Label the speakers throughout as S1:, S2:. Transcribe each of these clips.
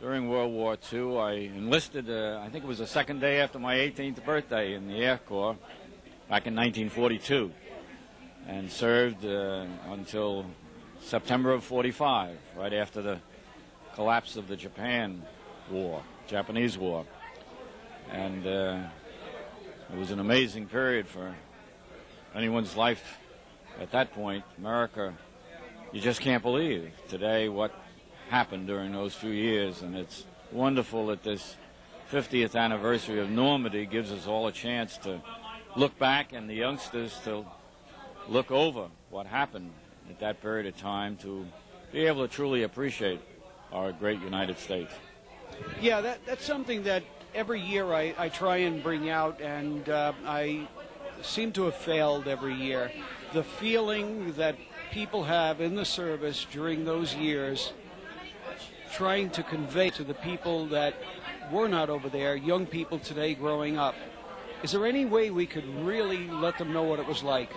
S1: during World War II. I enlisted, I think it was the second day after my 18th birthday in the Air Corps back in 1942, and served until September of '45, right after the collapse of the Japanese War. And it was an amazing period for anyone's life at that point. America, you just can't believe today what happened during those few years, and it's wonderful that this 50th anniversary of Normandy gives us all a chance to look back, and the youngsters to look over what happened at that period of time, to be able to truly appreciate our great United States.
S2: Yeah, that's something that every year I try and bring out, and I seem to have failed every year. The feeling that people have in the service during those years, trying to convey to the people that were not over there, young people today growing up. Is there any way we could really let them know what it was like?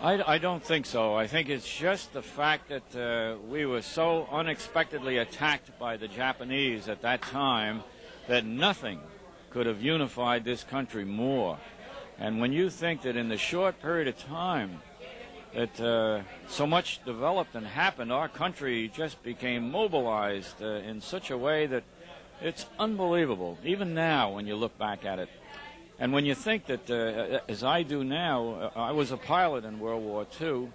S1: I don't think so. I think it's just the fact that we were so unexpectedly attacked by the Japanese at that time that nothing could have unified this country more. And when you think that in the short period of time that so much developed and happened, our country just became mobilized in such a way that it's unbelievable, even now when you look back at it. And when you think that, as I do now, I was a pilot in World War II,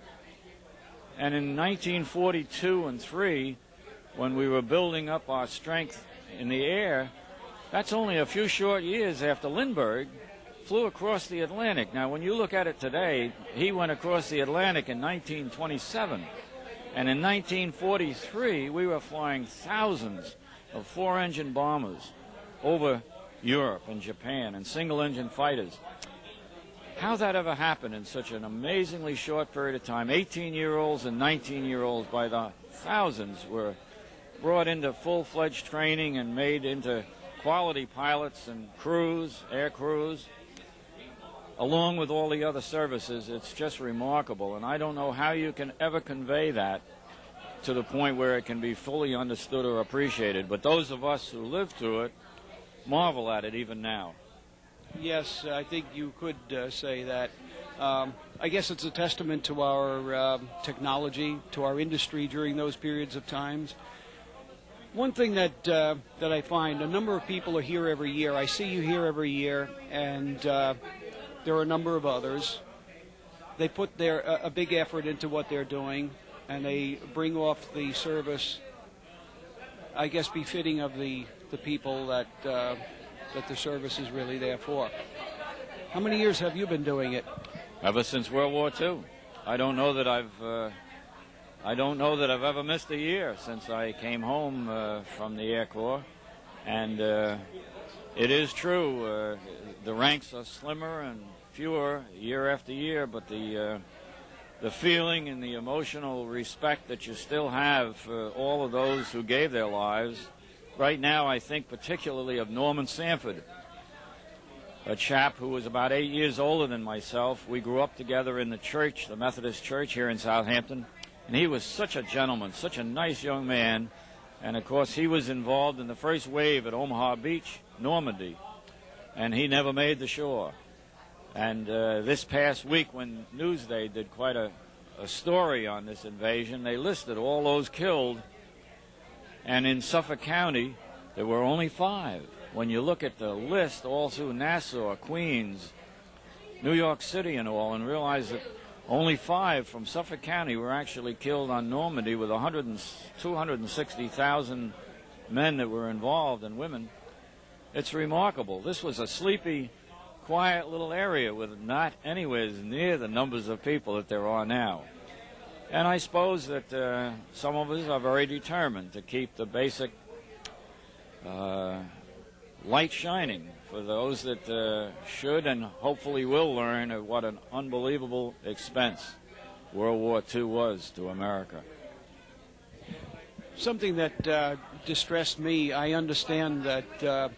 S1: and in 1942 and 3, when we were building up our strength in the air, that's only a few short years after Lindbergh flew across the Atlantic. Now, when you look at it today, he went across the Atlantic in 1927, and in 1943, we were flying thousands of four-engine bombers over Europe and Japan, and single-engine fighters. How that ever happened in such an amazingly short period of time? 18-year-olds and 19-year-olds by the thousands were brought into full-fledged training and made into quality pilots and crews, air crews, along with all the other services. It's just remarkable, and I don't know how you can ever convey that to the point where it can be fully understood or appreciated. But those of us who lived through it marvel at it even now.
S2: Yes, I think you could say that. I guess it's a testament to our technology, to our industry during those periods of times. One thing that I find, a number of people are here every year. I see you here every year, and there are a number of others. They put a big effort into what they're doing, and they bring off the service, I guess, befitting of the people that the service is really there for. How many years have you been doing it?
S1: Ever since World War II. I don't know that I've ever missed a year since I came home from the Air Corps, and it is true. The ranks are slimmer and fewer year after year, but the feeling and the emotional respect that you still have for all of those who gave their lives. Right now, I think particularly of Norman Sanford, a chap who was about 8 years older than myself. We grew up together in the church, the Methodist church here in Southampton, and he was such a gentleman, such a nice young man. And, of course, he was involved in the first wave at Omaha Beach, Normandy, and he never made the shore. And this past week, when Newsday did quite a story on this invasion, they listed all those killed. And in Suffolk County, there were only 5. When you look at the list all through Nassau, Queens, New York City and all, and realize that only 5 from Suffolk County were actually killed on Normandy, with 260,000 men that were involved and women, it's remarkable. This was a sleepy, quiet little area with not anywhere near the numbers of people that there are now. And I suppose that some of us are very determined to keep the basic light shining for those that should and hopefully will learn of what an unbelievable expense World War II was to America.
S2: Something that distressed me, I understand that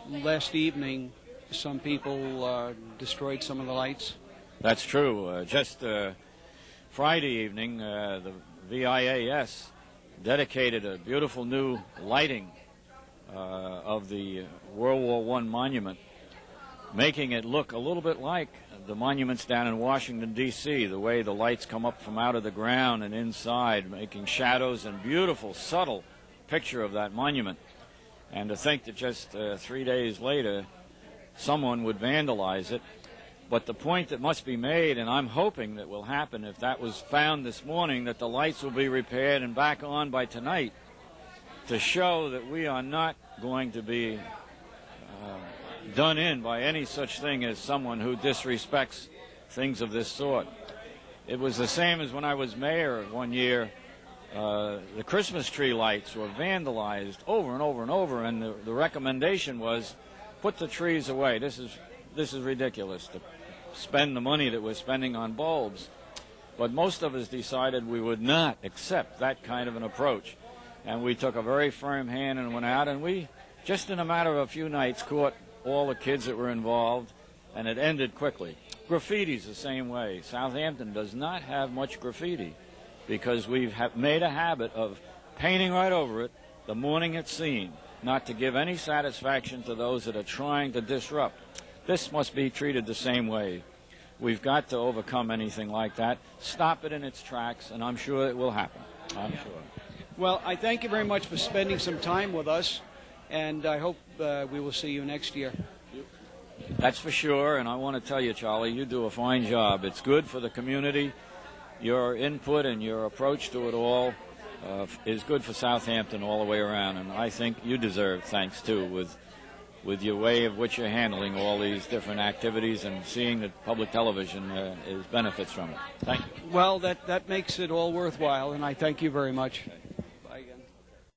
S2: last evening some people destroyed some of the lights.
S1: That's true. Just Friday evening, the VIAS dedicated a beautiful new lighting of the World War I monument, making it look a little bit like the monuments down in Washington, D.C., the way the lights come up from out of the ground and inside, making shadows and beautiful, subtle picture of that monument. And to think that just 3 days later, someone would vandalize it. But the point that must be made, and I'm hoping that will happen if that was found this morning, that the lights will be repaired and back on by tonight, to show that we are not going to be done in by any such thing as someone who disrespects things of this sort. It was the same as when I was mayor one year. The Christmas tree lights were vandalized over and over and over, and the recommendation was, put the trees away. This is ridiculous to spend the money that we're spending on bulbs. But most of us decided we would not accept that kind of an approach. And we took a very firm hand and went out, and we, just in a matter of a few nights, caught all the kids that were involved, and it ended quickly. Graffiti's the same way. Southampton does not have much graffiti because we've made a habit of painting right over it the morning it's seen, not to give any satisfaction to those that are trying to disrupt. This must be treated the same way. We've got to overcome anything like that, stop it in its tracks, and I'm sure it will happen. I'm sure.
S2: Well, I thank you very much for spending some time with us, and I hope we will see you next year.
S1: That's for sure, and I want to tell you, Charlie, you do a fine job. It's good for the community. Your input and your approach to it all is good for Southampton all the way around, and I think you deserve thanks, too, with your way of which you're handling all these different activities and seeing that public television benefits from it. Thank you.
S2: Well, that makes it all worthwhile, and I thank you very much.